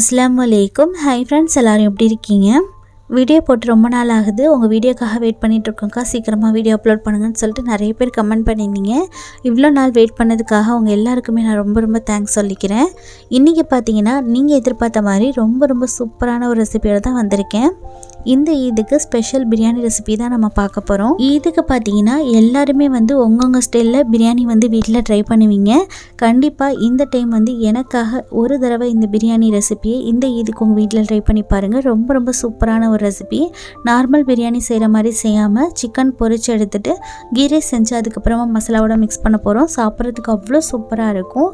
Assalamu Alaikum. Hi friends, எல்லாரும் எப்படி இருக்கீங்க? வீடியோ போட்டு ரொம்ப நாள் ஆகுது. உங்கள் வீடியோக்காக வெயிட் பண்ணிட்டு இருக்கோம்க்கா, சீக்கிரமாக வீடியோ அப்லோட் பண்ணுங்கன்னு சொல்லிட்டு நிறைய பேர் கமெண்ட் பண்ணியிருந்தீங்க. இவ்வளோ நாள் வெயிட் பண்ணதுக்காக அவங்க எல்லாருக்குமே நான் ரொம்ப தேங்க்ஸ் சொல்லிக்கிறேன். இன்றைக்கி பார்த்தீங்கன்னா நீங்கள் எதிர்பார்த்த மாதிரி ரொம்ப சூப்பரான ஒரு ரெசிபியோட தான் வந்திருக்கேன். இந்த ஈதுக்கு ஸ்பெஷல் பிரியாணி ரெசிபி தான் நம்ம பார்க்க போகிறோம். ஈதுக்கு பார்த்தீங்கன்னா எல்லாருமே உங்கவுங்க ஸ்டைலில் பிரியாணி வீட்டில் ட்ரை பண்ணுவீங்க. கண்டிப்பாக இந்த டைம் எனக்காக ஒரு தடவை இந்த பிரியாணி ரெசிபியை இந்த ஈதுக்கு உங்கள் வீட்டில் ட்ரை பண்ணி பாருங்கள். ரொம்ப சூப்பரான ஒரு ரெசிபி. நார்மல் பிரியாணி செய்கிற மாதிரி செய்யாமல் சிக்கன் பொரிச்சு எடுத்துகிட்டு கீ ரைஸ் செஞ்சு அதுக்கப்புறமா மசாலாவோட மிக்ஸ் பண்ண போகிறோம். சாப்பிட்றதுக்கு அவ்வளோ சூப்பராக இருக்கும்.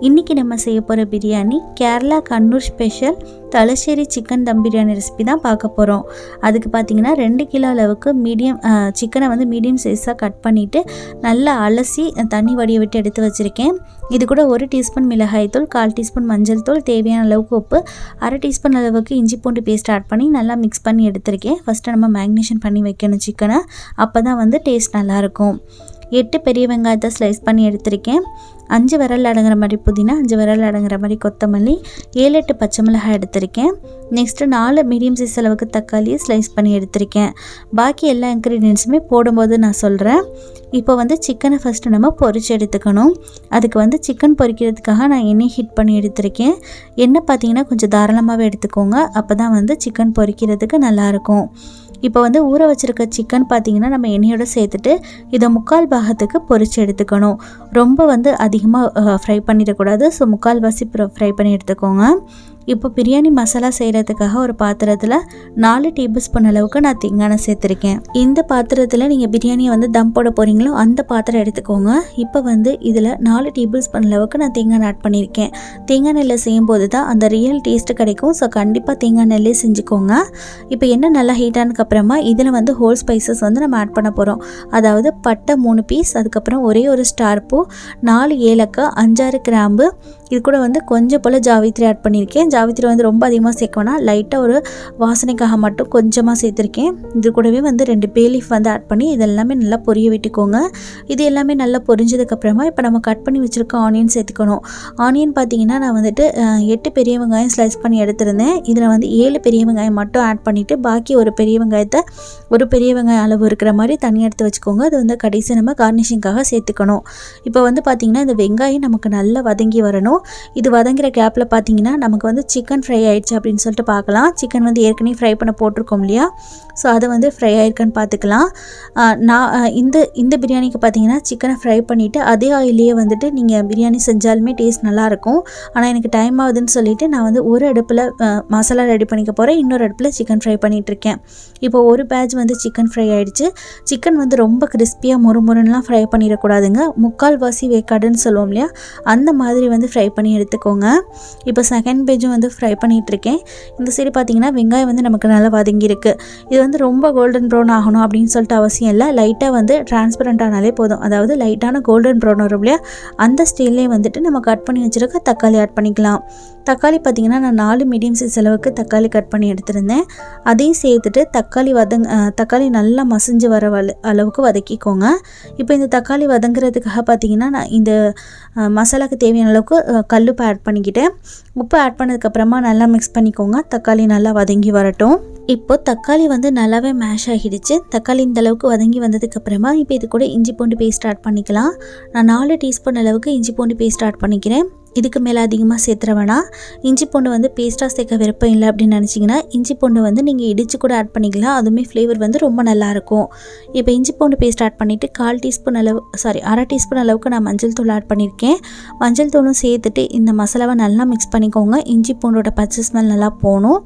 இன்றைக்கி நம்ம செய்ய போகிற பிரியாணி கேரளா கண்ணூர் ஸ்பெஷல் தலசேரி சிக்கன் தம் பிரியாணி ரெசிபி தான் பார்க்க போகிறோம். அதுக்கு பார்த்தீங்கன்னா 2 கிலோ அளவுக்கு மீடியம் சிக்கனை மீடியம் சைஸாக கட் பண்ணிவிட்டு நல்லா அலசி தண்ணி வடிய விட்டு எடுத்து வச்சுருக்கேன். இது கூட 1 டீஸ்பூன் மிளகாய்த்தூள், 1/4 டீஸ்பூன் மஞ்சள் தூள், தேவையான அளவுக்கு உப்பு, 1/2 டீஸ்பூன் அளவுக்கு இஞ்சி பூண்டு பேஸ்ட் ஆட் பண்ணி நல்லா மிக்ஸ் பண்ணி எடுத்திருக்கேன். ஃபஸ்ட்டு நம்ம மேக்னேஷன் பண்ணி வைக்கணும் சிக்கனை. அப்போ தான் டேஸ்ட் நல்லாயிருக்கும். 8 பெரிய வெங்காயத்தை ஸ்லைஸ் பண்ணி எடுத்திருக்கேன். 5 விரல் அடங்குற மாதிரி புதினா, 5 விரல் அடங்குற மாதிரி கொத்தமல்லி, 7-8 பச்சை மிளகாய் எடுத்திருக்கேன். நெக்ஸ்ட்டு 4 மீடியம் சைஸ் அளவுக்கு தக்காளியை ஸ்லைஸ் பண்ணி எடுத்திருக்கேன். பாக்கி எல்லா இன்க்ரீடியன்ஸுமே போடும்போது நான் சொல்கிறேன். இப்போ சிக்கனை ஃபஸ்ட்டு நம்ம பொரிச்சு எடுத்துக்கணும். அதுக்கு சிக்கன் பொரிக்கிறதுக்காக நான் எண்ணெய் ஹீட் பண்ணி எடுத்திருக்கேன். எண்ணெய் பார்த்தீங்கன்னா கொஞ்சம் தாராளமாகவே எடுத்துக்கோங்க. அப்போ தான் சிக்கன் பொரிக்கிறதுக்கு நல்லாயிருக்கும். இப்போ ஊற வச்சுருக்க சிக்கன் பார்த்திங்கன்னா நம்ம எண்ணெயோடு சேர்த்துட்டு இதை 3/4 பாகத்துக்கு பொரித்து எடுத்துக்கணும். ரொம்ப அதிகமாக ஃப்ரை பண்ணிடக்கூடாது. ஸோ 3/4 வாசி ஃப்ரை பண்ணி எடுத்துக்கோங்க. இப்போ பிரியாணி மசாலா செய்கிறதுக்காக ஒரு பாத்திரத்தில் 4 டேபிள் ஸ்பூன் அளவுக்கு நான் தேங்காய் சேர்த்துருக்கேன். இந்த பாத்திரத்தில் நீங்கள் பிரியாணியை தம் போட போகிறீங்களோ அந்த பாத்திரம் எடுத்துக்கோங்க. இப்போ இதில் 4 டேபிள் ஸ்பூன் அளவுக்கு நான் தேங்காய் ஆட் பண்ணியிருக்கேன். தேங்காய் நெல்லை செய்யும்போது தான் அந்த ரியல் டேஸ்ட்டு கிடைக்கும். ஸோ கண்டிப்பாக தேங்காய் நெல்லே செஞ்சுக்கோங்க. இப்போ எண்ணெய் நல்லா ஹீட் ஆனதுக்கப்புறமா இதில் ஹோல் ஸ்பைசஸ் நம்ம ஆட் பண்ண போகிறோம். அதாவது பட்டை 3 பீஸ், அதுக்கப்புறம் ஒரே ஒரு ஸ்டார் பூ, 4 ஏலக்காய், 5-6 கிராம்பு, இது கூட கொஞ்சம் போல் ஜாவித்ரி ஆட் பண்ணியிருக்கேன். ஜாவித்ரி ரொம்ப அதிகமாக சேர்க்கணும்னா லைட்டாக ஒரு வாசனைக்காக மட்டும் கொஞ்சமாக சேர்த்துருக்கேன். இது கூடவே 2 பே லீஃப் ஆட் பண்ணி இதெல்லாமே நல்லா பொரிய விட்டுக்கோங்க. இது எல்லாமே நல்லா பொரிஞ்சதுக்கப்புறமா இப்போ நம்ம கட் பண்ணி வச்சுருக்க ஆனியன் சேர்த்துக்கணும். ஆனியன் பார்த்திங்கன்னா நான் 8 பெரிய வெங்காயம் ஸ்லைஸ் பண்ணி எடுத்திருந்தேன். இதில் 7 பெரிய வெங்காயம் மட்டும் ஆட் பண்ணிவிட்டு பாக்கி ஒரு பெரிய வெங்காயத்தை ஒரு பெரிய வெங்காயம் அளவு இருக்கிற மாதிரி தனியாக எடுத்து வச்சுக்கோங்க. அது கடைசி நம்ம கார்னிஷிங்காக சேர்த்துக்கணும். இப்போ பார்த்திங்கன்னா இந்த வெங்காயம் நமக்கு நல்லா வதங்கி வரணும். இது வதங்குற கேப்பில் பார்த்தீங்கன்னா நமக்கு சிக்கன் ஃப்ரை ஆயிடுச்சு அப்படின்னு சொல்லிட்டு பார்க்கலாம். சிக்கன் ஏற்கனவே ஃப்ரை பண்ண போட்டிருக்கோம் இல்லையா, ஸோ அதை ஃப்ரை ஆயிருக்கான்னு பார்த்துக்கலாம். நான் இந்த பிரியாணிக்கு பார்த்தீங்கன்னா சிக்கனை ஃப்ரை பண்ணிவிட்டு அதே ஆயிலே நீங்கள் பிரியாணி செஞ்சாலுமே டேஸ்ட் நல்லாயிருக்கும். ஆனால் எனக்கு டைம் ஆகுதுன்னு சொல்லிவிட்டு நான் ஒரு அடுப்பில் மசாலா ரெடி பண்ணிக்க போகிறேன், இன்னொரு அடுப்பில் சிக்கன் ஃப்ரை பண்ணிகிட்ருக்கேன். இப்போ ஒரு பேட்ச் சிக்கன் ஃப்ரை ஆகிடுச்சு. சிக்கன் ரொம்ப கிறிஸ்பியாக முறுமுறுன்னெலாம் ஃப்ரை பண்ணிடக்கூடாதுங்க. 3/4 வாசி வேக்காடுன்னு சொல்லுவோம் இல்லையா, அந்த மாதிரி ஃப்ரை பண்ணி எடுத்துக்கோங்க. இப்போ செகண்ட் பேஜும் ஃப்ரை பண்ணிகிட்ருக்கேன். இந்த சைடு பார்த்தீங்கன்னா வெங்காயம் நமக்கு நல்லா வதங்கியிருக்கு. இது ரொம்ப கோல்டன் ப்ரௌன் ஆகணும் அப்படின்னு சொல்லிட்டு அவசியம் இல்லை. லைட்டாக டிரான்ஸ்பரண்ட் ஆனாலே போதும். அதாவது லைட்டான கோல்டன் ப்ரௌன் வரும் இல்லையா, அந்த ஸ்டைல்லே நம்ம கட் பண்ணி வச்சுருக்க தக்காளி ஆட் பண்ணிக்கலாம். தக்காளி பார்த்திங்கன்னா நான் 4 மீடியம் சைஸ் அளவுக்கு தக்காளி கட் பண்ணி எடுத்திருந்தேன். அதையும் சேர்த்துட்டு தக்காளி நல்லா மசிஞ்சு வர அளவுக்கு வதக்கிக்கோங்க. இப்போ இந்த தக்காளி வதங்குறதுக்காக பார்த்திங்கன்னா நான் இந்த மசாலாவுக்கு தேவையான அளவுக்கு கல்லுப்பு ஆட் பண்ணிக்கிட்டேன். உப்பு ஆட் பண்ணதுக்கப்புறமா நல்லா மிக்ஸ் பண்ணிக்கோங்க. தக்காளி நல்லா வதங்கி வரட்டும். இப்போது தக்காளி நல்லாவே மேஷ் ஆகிடுச்சு. தக்காளி இந்த அளவுக்கு வதங்கி வந்ததுக்கப்புறமா இப்போ இது கூட இஞ்சி பூண்டு பேஸ்ட் ஆட் பண்ணிக்கலாம். நான் 4 டீஸ்பூன் அளவுக்கு இஞ்சி பூண்டு பேஸ்ட் ஆட் பண்ணிக்கிறேன். இதுக்கு மேலே அதிகமாக சேர்த்துற வேணாம். இஞ்சி பூண்டு பேஸ்ட்டாக சேர்க்க விருப்பம் இல்லை அப்படின்னு நினச்சிங்கன்னா இஞ்சி பூண்டு நீங்கள் இடித்து கூட ஆட் பண்ணிக்கலாம். அதுவுமே ஃப்ளேவர் ரொம்ப நல்லாயிருக்கும். இப்போ இஞ்சி பூண்டு பேஸ்ட் ஆட் பண்ணிவிட்டு 1/2 டீஸ்பூன் அளவுக்கு நான் மஞ்சள் தூள் ஆட் பண்ணியிருக்கேன். மஞ்சள் தூளும் சேர்த்துட்டு இந்த மசாலாவை நல்லா மிக்ஸ் பண்ணிக்கோங்க. இஞ்சி பூண்டோட பச்சை ஸ்மெல் நல்லா போகணும்.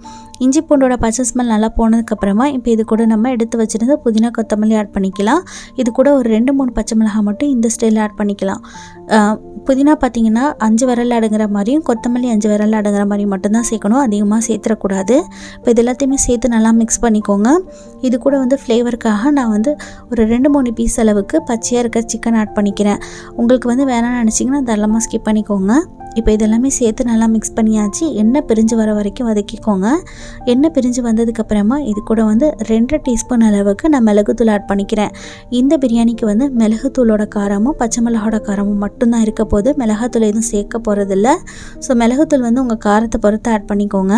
இஞ்சி பூண்டோட பச்சை ஸ்மெல் நல்லா போனதுக்கப்புறமா இப்போ இது கூட நம்ம எடுத்து வச்சுருந்து புதினா கொத்தமல்லி ஆட் பண்ணிக்கலாம். இது கூட ஒரு 2-3 பச்சை மிளகாய் மட்டும் இந்த ஸ்டைலில் ஆட் பண்ணிக்கலாம். புதினா பார்த்திங்கன்னா 5 விரல் அடங்குற மாதிரியும் கொத்தமல்லி 5 விரல் அடங்குற மாதிரி மட்டும்தான் சேர்க்கணும். அதிகமாக சேர்த்துடக்கூடாது. இப்போ இது எல்லாத்தையுமே சேர்த்து நல்லா மிக்ஸ் பண்ணிக்கோங்க. இது கூட ஃப்ளேவருக்காக நான் ஒரு 2-3 பீஸ் அளவுக்கு பச்சையாக இருக்க சிக்கன் ஆட் பண்ணிக்கிறேன். உங்களுக்கு வேணாம்னு நினச்சிங்கன்னா தாராளமாக ஸ்கிப் பண்ணிக்கோங்க. இப்போ இதெல்லாமே சேர்த்து நல்லா மிக்ஸ் பண்ணியாச்சு. எண்ணெய் பிரிஞ்சு வர வரைக்கும் வதக்கிக்கோங்க. எண்ணெய் பிரிஞ்சு வந்ததுக்கப்புறமா இது கூட வந்து 2 டீஸ்பூன் அளவுக்கு நான் மிளகுத்தூள் ஆட் பண்ணிக்கிறேன். இந்த பிரியாணிக்கு வந்து மிளகுத்தூளோட காரமும் பச்சை மிளகாவோட காரமும் மட்டும்தான் இருக்க போது. மிளகாத்தூள் எதுவும் சேர்க்க போகிறதில்ல. ஸோ மிளகுத்தூள் வந்து உங்கள் காரத்தை பொறுத்து ஆட் பண்ணிக்கோங்க.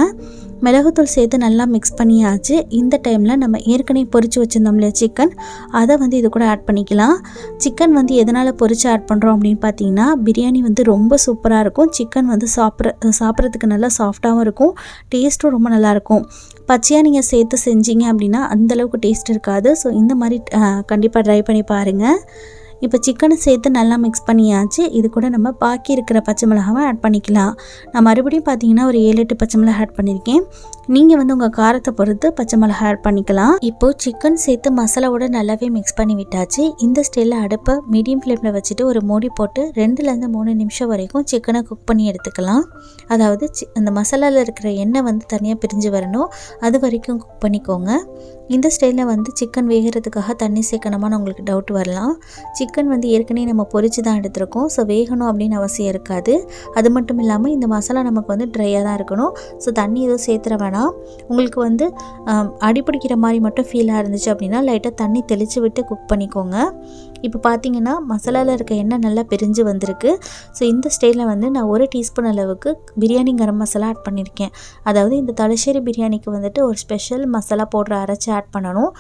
மிளகுத்தூள் சேர்த்து நல்லா மிக்ஸ் பண்ணியாச்சு. இந்த டைமில் நம்ம ஏற்கனவே பொரித்து வச்சுருந்தோம் இல்லையா சிக்கன், அதை வந்து இது கூட ஆட் பண்ணிக்கலாம். சிக்கன் வந்து எதனால் பொரித்து ஆட் பண்ணுறோம் அப்படின்னு பார்த்தீங்கன்னா, பிரியாணி வந்து ரொம்ப சூப்பராக இருக்கும். சிக்கன் வந்து சாப்பிட்றதுக்கு நல்லா சாஃப்டாகவும் இருக்கும், டேஸ்ட்டும் ரொம்ப நல்லாயிருக்கும். பச்சையாக நீங்கள் சேர்த்து செஞ்சீங்க அப்படின்னா அந்தளவுக்கு டேஸ்ட் இருக்காது. ஸோ இந்த மாதிரி கண்டிப்பாக ட்ரை பண்ணி பாருங்கள். இப்போ சிக்கனை சேர்த்து நல்லா மிக்ஸ் பண்ணியாச்சு. இது கூட நம்ம பாக்கி இருக்கிற பச்சை மிளகாவை ஆட் பண்ணிக்கலாம். நான் மறுபடியும் பார்த்தீங்கன்னா ஒரு 7-8 பச்சை மிளகா ஆட் பண்ணியிருக்கேன். நீங்கள் வந்து உங்கள் காரத்தை பொறுத்து பச்சை மிளகா ஆட் பண்ணிக்கலாம். இப்போது சிக்கன் சேர்த்து மசாலாவோட நல்லாவே மிக்ஸ் பண்ணி விட்டாச்சு. இந்த ஸ்டைலில் அடுப்பை மீடியம் ஃப்ளேமில் வச்சுட்டு ஒரு மூடி போட்டு 2லேருந்து 3 நிமிஷம் வரைக்கும் சிக்கனை குக் பண்ணி எடுத்துக்கலாம். அதாவது அந்த மசாலாவில் இருக்கிற எண்ணெய் வந்து தனியாக பிரிஞ்சு வரணும், அது வரைக்கும் குக் பண்ணிக்கோங்க. இந்த ஸ்டைலில் வந்து சிக்கன் வேகிறதுக்காக தண்ணி சேர்க்கணுமான்னு உங்களுக்கு டவுட் வரலாம். சிக்கன் வந்து ஏற்கனவே நம்ம பொரிச்சு தான் எடுத்துருக்கோம். ஸோ வேகணும் அப்படின்னு அவசியம் இருக்காது. அது மட்டும் இல்லாமல் இந்த மசாலா நமக்கு வந்து ட்ரையாக தான் இருக்கணும். ஸோ தண்ணி எதுவும் சேர்த்துற வேணாம். உங்களுக்கு வந்து அடிப்பிடிக்கிற மாதிரி மட்டும் ஃபீலாக இருந்துச்சு அப்படின்னா லைட்டாக தண்ணி தெளித்து விட்டு குக் பண்ணிக்கோங்க. இப்போ பார்த்தீங்கன்னா மசாலாவில் இருக்க எண்ணெய் நல்லா பிரிஞ்சு வந்திருக்கு. ஸோ இந்த ஸ்டைலில் வந்து நான் 1 டீஸ்பூன் அளவுக்கு பிரியாணி கரம் மசாலா ஆட் பண்ணியிருக்கேன். அதாவது இந்த தலசேரி பிரியாணிக்கு வந்துட்டு ஒரு ஸ்பெஷல் மசாலா பவுடர் அரைச்சி ஆட் பண்ணணும்.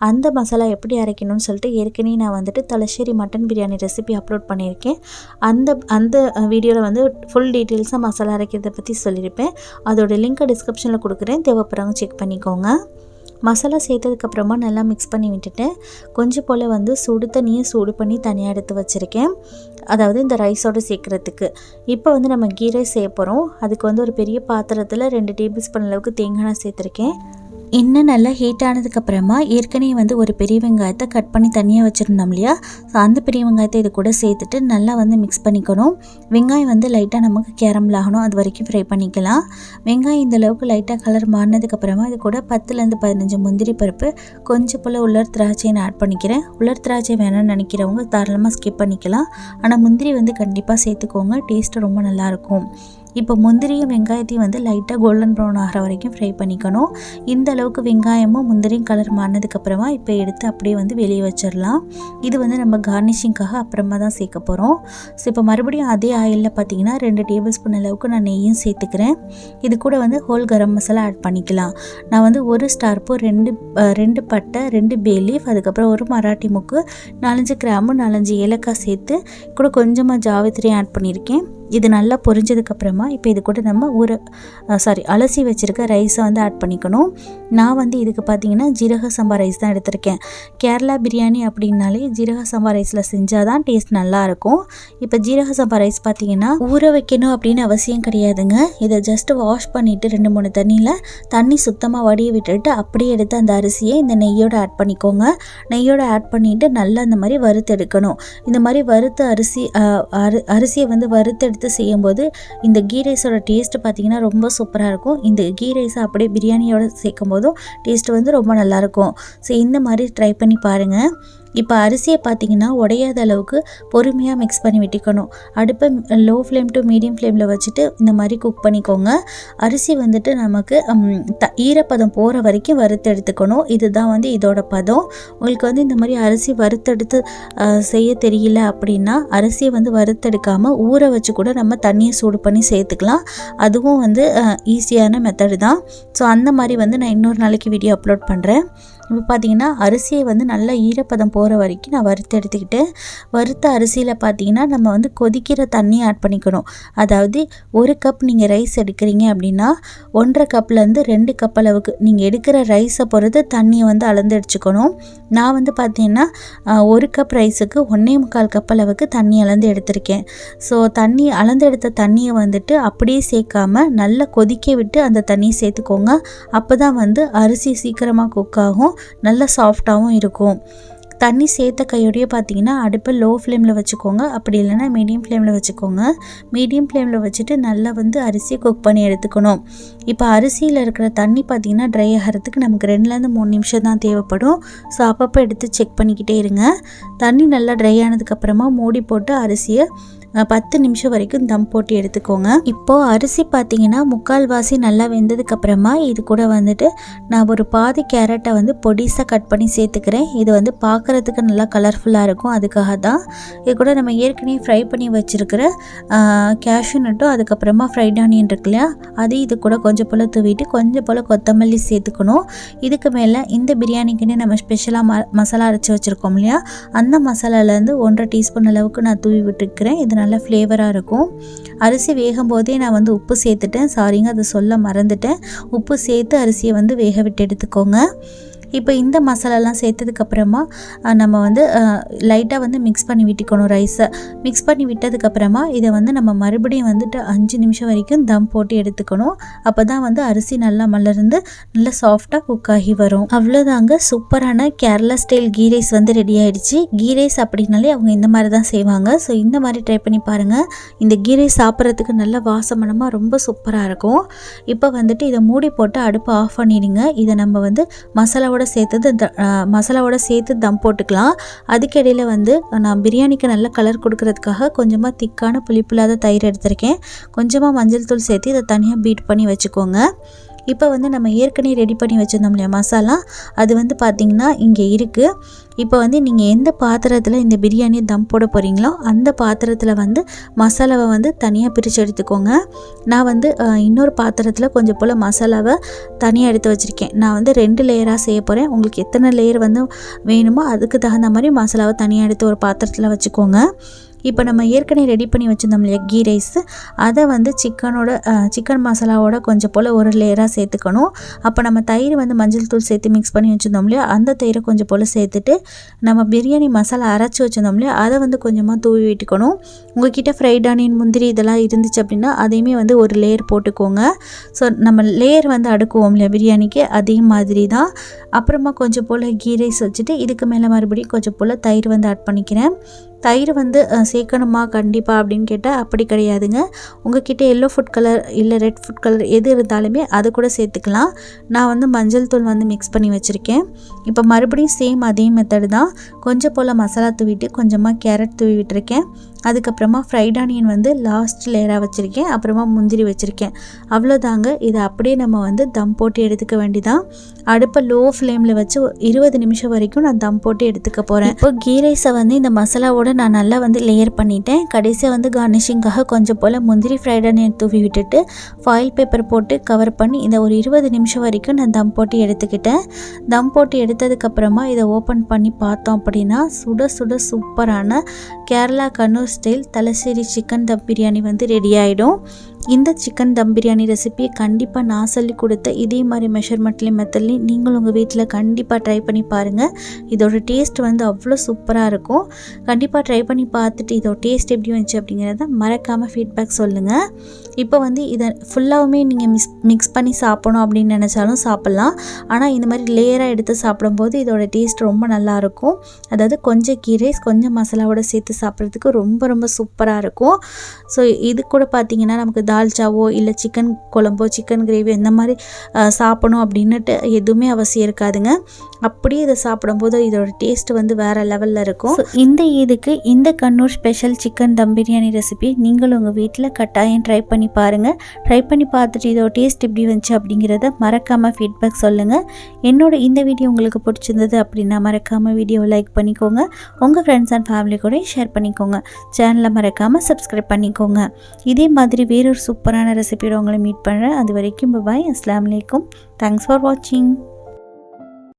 அந்த மசாலா எப்படி அரைக்கணும்னு சொல்லிட்டு ஏற்கனவே நான் வந்துட்டு Thalassery mutton biryani recipe upload பண்ணியிருக்கேன். அந்த வீடியோவில் வந்து ஃபுல் டீட்டெயில்ஸாக மசாலா அரைக்கிறத பற்றி சொல்லியிருப்பேன். அதோட லிங்க்கை டிஸ்கிரிப்ஷனில் கொடுக்குறேன், தேவைப்படுறவங்க செக் பண்ணிக்கோங்க. மசாலா சேர்த்ததுக்கப்புறமா நல்லா மிக்ஸ் பண்ணி விட்டுட்டேன். கொஞ்சம் போல் வந்து சுடு தண்ணியை சூடு பண்ணி தனியாக எடுத்து வச்சுருக்கேன், அதாவது இந்த ரைஸோடு சேர்க்குறதுக்கு. இப்போ வந்து நம்ம கீ ரைஸ் செய்ய போகிறோம். அதுக்கு வந்து ஒரு பெரிய பாத்திரத்தில் 2 டேபிள் ஸ்பூன் அளவுக்கு தேங்காய் எண்ணெய் சேர்த்துருக்கேன். எண்ணெய் நல்லா ஹீட் ஆனதுக்கப்புறமா ஏற்கனவே வந்து ஒரு பெரிய வெங்காயத்தை கட் பண்ணி தனியாக வச்சுருந்தோம் இல்லையா, ஸோ அந்த பெரிய வெங்காயத்தை இது கூட சேர்த்துட்டு நல்லா வந்து மிக்ஸ் பண்ணிக்கணும். வெங்காயம் வந்து லைட்டாக நமக்கு கேரமல் ஆகணும், அது வரைக்கும் ஃப்ரை பண்ணிக்கலாம். வெங்காயம் இந்த அளவுக்கு லைட்டாக கலர் மாறினதுக்கப்புறமா இது கூட 10லேருந்து 15 முந்திரி பருப்பு, கொஞ்சம் போல் உலர் திராட்சையை நான் ஆட் பண்ணிக்கிறேன். உலர் திராட்சை வேணும்னு நினைக்கிறவங்க தாராளமாக ஸ்கிப் பண்ணிக்கலாம். ஆனால் முந்திரி வந்து கண்டிப்பாக சேர்த்துக்கோங்க, டேஸ்ட்டு ரொம்ப நல்லாயிருக்கும். இப்போ முந்திரியும் வெங்காயத்தையும் வந்து லைட்டாக கோல்டன் ப்ரௌன் ஆகிற வரைக்கும் ஃப்ரை பண்ணிக்கணும். இந்த அளவுக்கு வெங்காயமும் முந்திரியும் கலர் மாறினதுக்கப்புறமா இப்போ எடுத்து அப்படியே வந்து வெளியே வச்சிடலாம். இது வந்து நம்ம கார்னிஷிங்காக அப்புறமா தான் சேர்க்க போகிறோம். ஸோ இப்போ மறுபடியும் அதே ஆயிலில் பார்த்தீங்கன்னா 2 டேபிள் ஸ்பூன் அளவுக்கு நான் நெய்யும் சேர்த்துக்கிறேன். இது கூட வந்து ஹோல் கரம் மசாலா ஆட் பண்ணிக்கலாம். நான் வந்து 1 ஸ்டார்பூ, 2 பட்டை, 2 பே லீஃப், அதுக்கப்புறம் 1 மராட்டி முக்கு, 4 கிராம்பு, 4 ஏலக்காய் சேர்த்து கூட கொஞ்சமாக ஜாவித்திரி ஆட் பண்ணியிருக்கேன். இது நல்லா பொரிஞ்சதுக்கப்புறமா இப்போ இது கூட நம்ம அலசி வச்சுருக்க ரைஸை வந்து ஆட் பண்ணிக்கணும். நான் வந்து இதுக்கு பார்த்தீங்கன்னா ஜீரக சம்பா ரைஸ் தான் எடுத்திருக்கேன். கேரளா பிரியாணி அப்படின்னாலே ஜீரக சம்பா ரைஸில் செஞ்சால் தான் டேஸ்ட் நல்லாயிருக்கும். இப்போ ஜீரக சம்பா ரைஸ் பார்த்தீங்கன்னா ஊற வைக்கணும் அப்படின்னு அவசியம் கிடையாதுங்க. இதை ஜஸ்ட்டு வாஷ் பண்ணிவிட்டு 2-3 தண்ணி சுத்தமாக வடிய விட்டுட்டு அப்படியே எடுத்து அந்த அரிசியை இந்த நெய்யோடு ஆட் பண்ணிக்கோங்க. நெய்யோடு ஆட் பண்ணிவிட்டு நல்லா இந்த மாதிரி வறுத்து எடுக்கணும். இந்த மாதிரி வறுத்த அரிசியை வந்து வறுத்து செய்யும்போது இந்த கீ ரைஸோட டேஸ்ட் பார்த்தீங்கன்னா ரொம்ப சூப்பராக இருக்கும். இந்த கீ ரைஸை அப்படியே பிரியாணியோட சேர்க்கும் போதும் டேஸ்ட் வந்து ரொம்ப நல்லாயிருக்கும். ஸோ இந்த மாதிரி ட்ரை பண்ணி பாருங்கள். இப்போ அரிசியை பார்த்தீங்கன்னா உடையாத அளவுக்கு பொறுமையாக மிக்ஸ் பண்ணி விட்டுக்கணும். அடுப்பை லோ ஃப்ளேம் டு மீடியம் ஃப்ளேமில் வச்சுட்டு இந்த மாதிரி குக் பண்ணிக்கோங்க. அரிசி வந்துட்டு நமக்கு ஈரப்பதம் போகிற வரைக்கும் வறுத்து எடுத்துக்கணும். இதுதான் வந்து இதோட பதம். உங்களுக்கு வந்து இந்த மாதிரி அரிசி வறுத்தெடுத்து செய்ய தெரியல அப்படின்னா அரிசியை வந்து வறுத்தெடுக்காமல் ஊற வச்சு கூட நம்ம தண்ணியை சூடு பண்ணி சேர்த்துக்கலாம். அதுவும் வந்து ஈஸியான மெத்தடு தான். ஸோ அந்த மாதிரி வந்து நான் இன்னொரு நாளைக்கு வீடியோ அப்லோட் பண்ணுறேன். இப்போ பார்த்தீங்கன்னா அரிசியை வந்து நல்லா ஈரப்பதம் போகிற வரைக்கும் நான் வறுத்து எடுத்துக்கிட்டு, வறுத்த அரிசியில் பார்த்தீங்கன்னா நம்ம வந்து கொதிக்கிற தண்ணியை ஆட் பண்ணிக்கணும். அதாவது 1 கப் நீங்கள் ரைஸ் எடுக்கிறீங்க அப்படின்னா 1.5 கப்லேருந்து 2 கப் அளவுக்கு நீங்கள் எடுக்கிற ரைஸை பொறுத்து தண்ணியை வந்து அளந்து எடுத்துக்கணும். நான் வந்து பார்த்தீங்கன்னா 1 கப் ரைஸுக்கு 1.25 கப் அளவுக்கு தண்ணி அளந்து எடுத்திருக்கேன். ஸோ தண்ணி அளந்து எடுத்த தண்ணியை வந்துட்டு அப்படியே சேர்க்காம நல்லா கொதிக்க விட்டு அந்த தண்ணியை சேர்த்துக்கோங்க. அப்போ தான் வந்து அரிசி சீக்கிரமாக குக் ஆகும், நல்லா சாஃப்டாகவும் இருக்கும். தண்ணி சேர்த்த கையோடையே பார்த்தீங்கன்னா அடுப்பை லோ ஃப்ளேமில் வச்சுக்கோங்க, அப்படி இல்லைன்னா மீடியம் ஃப்ளேமில் வச்சுக்கோங்க. மீடியம் ஃப்ளேமில் வச்சுட்டு நல்லா வந்து அரிசியை குக் பண்ணி எடுத்துக்கணும். இப்போ அரிசியில் இருக்கிற தண்ணி பார்த்திங்கன்னா ட்ரை ஆகிறதுக்கு நமக்கு 2லேருந்து 3 நிமிஷம் தான் தேவைப்படும். ஸோ அப்பப்போ எடுத்து செக் பண்ணிக்கிட்டே இருங்க. தண்ணி நல்லா ட்ரை ஆனதுக்கப்புறமா மூடி போட்டு அரிசியை 10 நிமிஷம் வரைக்கும் தம் போட்டு எடுத்துக்கோங்க. இப்போது அரிசி பார்த்திங்கன்னா முக்கால்வாசி நல்லா வெந்ததுக்கப்புறமா இது கூட வந்துட்டு நான் ஒரு பாதி கேரட்டை வந்து பொடிசாக கட் பண்ணி சேர்த்துக்கிறேன். இது வந்து பார்க்குறதுக்கு நல்லா கலர்ஃபுல்லாக இருக்கும், அதுக்காக தான். இது கூட நம்ம ஏற்கனவே ஃப்ரை பண்ணி வச்சுருக்கிற கேஷ்யூ நட்டும் அதுக்கப்புறமா ஃப்ரைட் ஆனியன் இருக்கு இல்லையா, அது இது கூட கொஞ்சம் போல் தூவிட்டு கொஞ்சம் போல் கொத்தமல்லி சேர்த்துக்கணும். இதுக்கு மேலே இந்த பிரியாணிக்குன்னு நம்ம ஸ்பெஷலாக மசாலா அரைச்சி வச்சுருக்கோம் இல்லையா, அந்த மசாலாலேருந்து 1.5 டீஸ்பூன் அளவுக்கு நான் தூவி விட்டுருக்கிறேன். இது நல்லா ஃப்ளேவராக இருக்கும். அரிசி வேகும் போதே நான் வந்து உப்பு சேர்த்துட்டேன், சாரிங்க அதை சொல்ல மறந்துட்டேன். உப்பு சேர்த்து அரிசியை வந்து வேக விட்டு எடுத்துக்கோங்க. இப்போ இந்த மசாலாலாம் சேர்த்ததுக்கப்புறமா நம்ம வந்து லைட்டாக வந்து மிக்ஸ் பண்ணி விட்டுக்கணும். ரைஸை மிக்ஸ் பண்ணி விட்டதுக்கப்புறமா இதை வந்து நம்ம மறுபடியும் வந்துட்டு 5 நிமிஷம் வரைக்கும் தம் போட்டு எடுத்துக்கணும். அப்போ தான் வந்து அரிசி நல்லா மலர்ந்து நல்லா சாஃப்டாக குக் ஆகி வரும். அவ்வளோதாங்க, சூப்பரான கேரளா ஸ்டைல் கீ ரைஸ் வந்து ரெடி ஆகிடுச்சு. கீ ரைஸ் அப்படின்னாலே அவங்க இந்த மாதிரி தான் செய்வாங்க. ஸோ இந்த மாதிரி ட்ரை பண்ணி பாருங்கள். இந்த கீ ரைஸ் சாப்பிட்றதுக்கு நல்ல வாசமனமாக ரொம்ப சூப்பராக இருக்கும். இப்போ வந்துட்டு இதை மூடி போட்டு அடுப்பை ஆஃப் பண்ணிடுங்க. இதை நம்ம வந்து மசாலாவோட சேர்த்து தம் போட்டுக்கலாம். அதுக்கிடையில் வந்து நான் பிரியாணிக்கு நல்ல கலர் கொடுக்கறதுக்காக கொஞ்சமாக திக்கான புளிப்பில்லாத தயிர் எடுத்திருக்கேன். கொஞ்சமாக மஞ்சள் தூள் சேர்த்து இதை தனியாக பீட் பண்ணி வச்சுக்கோங்க. இப்போ வந்து நம்ம ஏற்கனவே ரெடி பண்ணி வச்சுருந்தோம் இல்லையா மசாலா, அது வந்து பார்த்திங்கன்னா இங்கே இருக்குது. இப்போ வந்து நீங்கள் எந்த பாத்திரத்தில் இந்த பிரியாணியை தம் போட போகிறீங்களோ அந்த பாத்திரத்தில் வந்து மசாலாவை வந்து தனியாக பிரித்து எடுத்துக்கோங்க. நான் வந்து இன்னொரு பாத்திரத்தில் கொஞ்சம் போல் மசாலாவை தனியாக எடுத்து வச்சுருக்கேன். நான் வந்து 2 லேயராக செய்ய போகிறேன். உங்களுக்கு எத்தனை லேயர் வந்து வேணுமோ அதுக்கு தகுந்த மாதிரி மசாலாவை தனியாக எடுத்து ஒரு பாத்திரத்தில் வச்சுக்கோங்க. இப்போ நம்ம ஏற்கனவே ரெடி பண்ணி வச்சுருந்தோம் இல்லையா கீ ரைஸ், அதை வந்து சிக்கன் மசாலாவோட கொஞ்சம் போல் ஒரு லேயராக சேர்த்துக்கணும். அப்போ நம்ம தயிர் வந்து மஞ்சள் தூள் சேர்த்து மிக்ஸ் பண்ணி வச்சுருந்தோம் இல்லையா, அந்த தயிரை கொஞ்சம் போல் சேர்த்துட்டு நம்ம பிரியாணி மசாலா அரைச்சி வச்சுருந்தோம் இல்லையா, அதை வந்து கொஞ்சமாக தூவி விட்டுக்கணும். உங்கள்கிட்ட ஃப்ரைட் ஆனியன் முந்திரி இதெல்லாம் இருந்துச்சு அப்படின்னா அதையுமே வந்து ஒரு லேயர் போட்டுக்கோங்க. ஸோ நம்ம லேயர் வந்து அடுக்குவோம் இல்லையா பிரியாணிக்கு, அதே மாதிரி தான். அப்புறமா கொஞ்சம் போல் கீ ரைஸ் வச்சுட்டு இதுக்கு மேலே மறுபடியும் கொஞ்சம் போல் தயிர் வந்து ஆட் பண்ணிக்கிறேன். தயிர் வந்து சேர்க்கணுமா கண்டிப்பாக அப்படின்னு கேட்டால் அப்படி கிடையாதுங்க. உங்கள்கிட்ட எல்லோ ஃபுட் கலர் இல்லை ரெட் ஃபுட் கலர் எது இருந்தாலுமே அது கூட சேர்த்துக்கலாம். நான் வந்து மஞ்சள் தூள் வந்து மிக்ஸ் பண்ணி வச்சுருக்கேன். இப்போ மறுபடியும் சேம் அதே மெத்தடு தான். கொஞ்சம் போல் மசாலா தூவிட்டு கொஞ்சமாக கேரட் தூவி விட்டுருக்கேன். அதுக்கப்புறமா ஃப்ரைட் ஆனியன் வந்து லாஸ்ட் லேயராக வச்சுருக்கேன். அப்புறமா முந்திரி வச்சுருக்கேன். அவ்வளோதாங்க. இதை அப்படியே நம்ம வந்து தம் போட்டு எடுத்துக்க வேண்டிதான். அடுப்பை லோ ஃப்ளேமில் வச்சு 20 நிமிஷம் வரைக்கும் நான் தம் போட்டு எடுத்துக்க போகிறேன். இப்போ கீ ரைஸை வந்து இந்த மசாலாவோட நான் நல்லா வந்து லேயர் பண்ணிட்டேன். கடைசியாக வந்து கார்னிஷிங்காக கொஞ்சம் போல் முந்திரி ஃப்ரைட் ஆனியன் தூவி விட்டுட்டு ஃபாயில் பேப்பர் போட்டு கவர் பண்ணி இந்த ஒரு 20 நிமிஷம் வரைக்கும் நான் தம் போட்டு எடுத்துக்கிட்டேன். தம் போட்டு எடுத்ததுக்கப்புறமா இதை ஓப்பன் பண்ணி பார்த்தோம் அப்படின்னா சுட சுட சூப்பரான கேரளா கண்ணூர் ஸ்டைல் தலசேரி சிக்கன் தம் பிரியாணி வந்து ரெடி ஆகிடும். இந்த சிக்கன் தம் பிரியாணி ரெசிபியை கண்டிப்பாக நான் சொல்லி கொடுத்த இதே மாதிரி மெஷர்மெண்ட்லேயும் மெத்தட்லேயும் நீங்களும் உங்கள் வீட்டில் கண்டிப்பாக ட்ரை பண்ணி பாருங்கள். இதோட டேஸ்ட் வந்து அவ்வளோ சூப்பராக இருக்கும். கண்டிப்பாக ட்ரை பண்ணி பார்த்துட்டு இதோட டேஸ்ட் எப்படி வந்துச்சு அப்படிங்கிறத மறக்காமல் ஃபீட்பேக் சொல்லுங்கள். இப்போ வந்து இதை ஃபுல்லாகவுமே நீங்கள் மிக்ஸ் பண்ணி சாப்பிடணும் அப்படின்னு நினச்சாலும் சாப்பிட்லாம். ஆனால் இந்த மாதிரி லேயராக எடுத்து சாப்பிடும்போது இதோட டேஸ்ட் ரொம்ப நல்லாயிருக்கும். அதாவது கொஞ்சம் கீ ரைஸ் கொஞ்சம் மசாலாவோட சேர்த்து சாப்பிட்றதுக்கு ரொம்ப ரொம்ப சூப்பராக இருக்கும். ஸோ இது கூட பார்த்திங்கன்னா நமக்கு தால்ச்சாவோ இல்லை சிக்கன் குழம்போ சிக்கன் கிரேவி இந்த மாதிரி சாப்பிடணும் அப்படின்னுட்டு எதுவுமே அவசியம் இருக்காதுங்க. அப்படியே இதை சாப்பிடும்போது இதோட டேஸ்ட் வந்து வேறு லெவலில் இருக்கும். இந்த இதுக்கு இந்த கண்ணூர் ஸ்பெஷல் சிக்கன் தம் பிரியாணி ரெசிபி நீங்களும் உங்கள் வீட்டில் கட்டாயம் ட்ரை பண்ணி பாருங்கள். ட்ரை பண்ணி பார்த்துட்டு இதோட டேஸ்ட் எப்படி வந்துச்சு அப்படிங்கிறத மறக்காமல் ஃபீட்பேக் சொல்லுங்கள். என்னோட இந்த வீடியோ உங்களுக்கு பிடிச்சிருந்தது அப்படின்னா மறக்காமல் வீடியோவை லைக் பண்ணிக்கோங்க. உங்கள் ஃப்ரெண்ட்ஸ் அண்ட் ஃபேமிலி கூட ஷேர் பண்ணிக்கோங்க. சேனலை மறக்காமல் சப்ஸ்கிரைப் பண்ணிக்கோங்க. இதே மாதிரி வேறொரு சூப்பரான ரெசிபியோட உங்களை மீட் பண்ணுறேன். அது வரைக்கும் பாய். அஸ்ஸலாமு அலைக்கும். தேங்க்ஸ் ஃபார் வாட்சிங்.